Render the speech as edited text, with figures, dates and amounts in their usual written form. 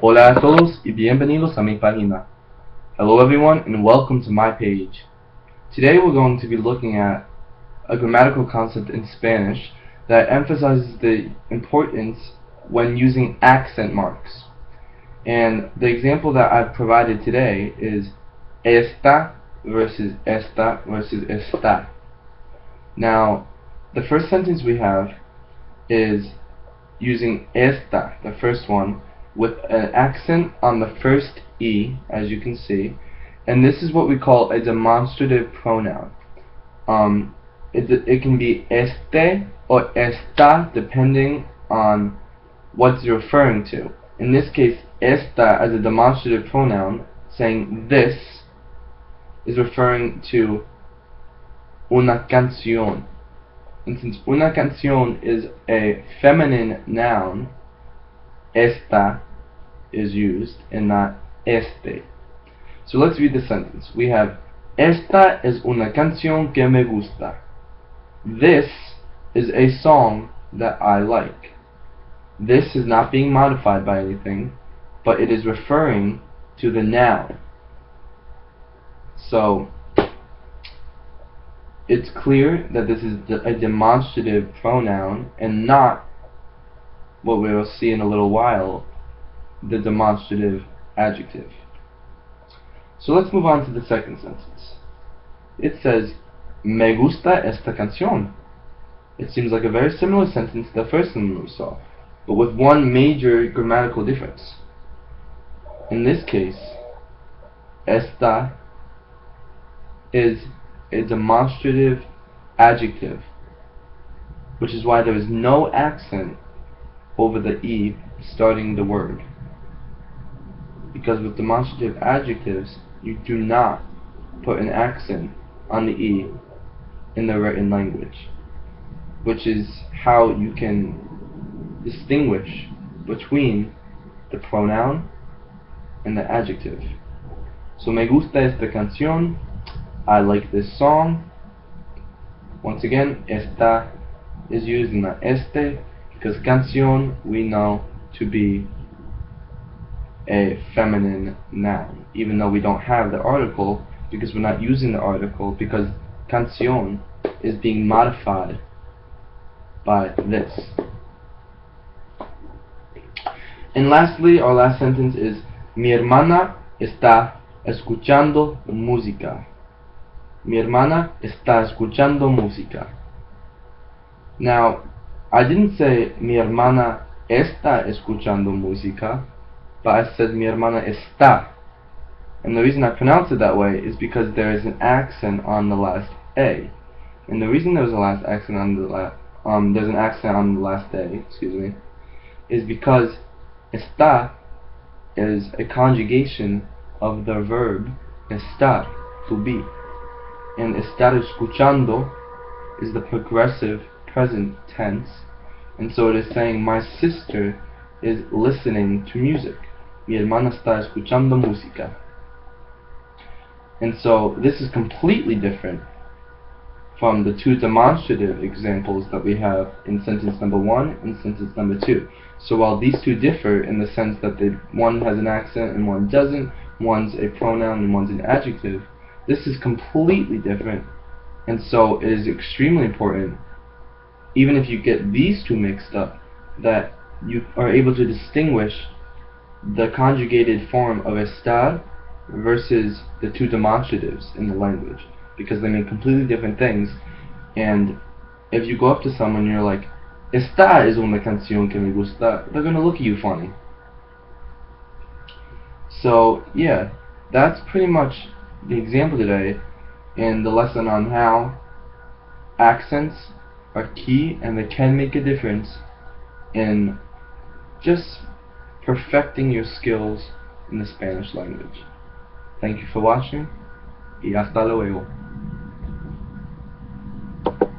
Hola a todos y bienvenidos a mi página. Hello everyone and welcome to my page. Today we're going to be looking at a grammatical concept in Spanish that emphasizes the importance when using accent marks. And the example that I've provided today is esta versus esta. Now, the first sentence we have is using esta, the first one, with an accent on the first E, as you can see, and this is what we call a demonstrative pronoun. It can be este or esta depending on what it's referring to. In this case, esta as a demonstrative pronoun, saying this, is referring to una canción. And since una canción is a feminine noun, esta is used and not este. So let's read the sentence. We have Esta es una canción que me gusta. This is a song that I like. This is not being modified by anything, but it is referring to the noun. So it's clear that this is a demonstrative pronoun and not what we will see in a little while, the demonstrative adjective. So let's move on to the second sentence. It says, Me gusta esta canción. It seems like a very similar sentence to the first one we saw, but with one major grammatical difference. In this case, esta is a demonstrative adjective, which is why there is no accent over the E starting the word. Because with demonstrative adjectives, you do not put an accent on the E in the written language, which is how you can distinguish between the pronoun and the adjective. So, me gusta esta canción, I like this song. Once again, esta is used in the este, because canción we know to be a feminine noun, even though we don't have the article, because we're not using the article, because canción is being modified by this. And lastly, our last sentence is Mi hermana está escuchando música. Mi hermana está escuchando música. Now, I didn't say mi hermana está escuchando música, but I said mi hermana está. And the reason I pronounce it that way is because there is an accent on the last A. And the reason there's an accent on the last A, is because estar is a conjugation of the verb estar, to be. And estar escuchando is the progressive present tense, and so it is saying my sister is listening to music. Mi hermana está escuchando música. And so this is completely different from the two demonstrative examples that we have in sentence number 1 and sentence number 2. So while these two differ in the sense that one has an accent and one doesn't, one's a pronoun and one's an adjective, this is completely different. And so it is extremely important, even if you get these two mixed up, that you are able to distinguish the conjugated form of estar versus the two demonstratives in the language, because they mean completely different things. And if you go up to someone and you're like, Esta es una canción que me gusta, they're going to look at you funny. So yeah, that's pretty much the example today in the lesson on how accents are key and they can make a difference in just perfecting your skills in the Spanish language. Thank you for watching y hasta luego.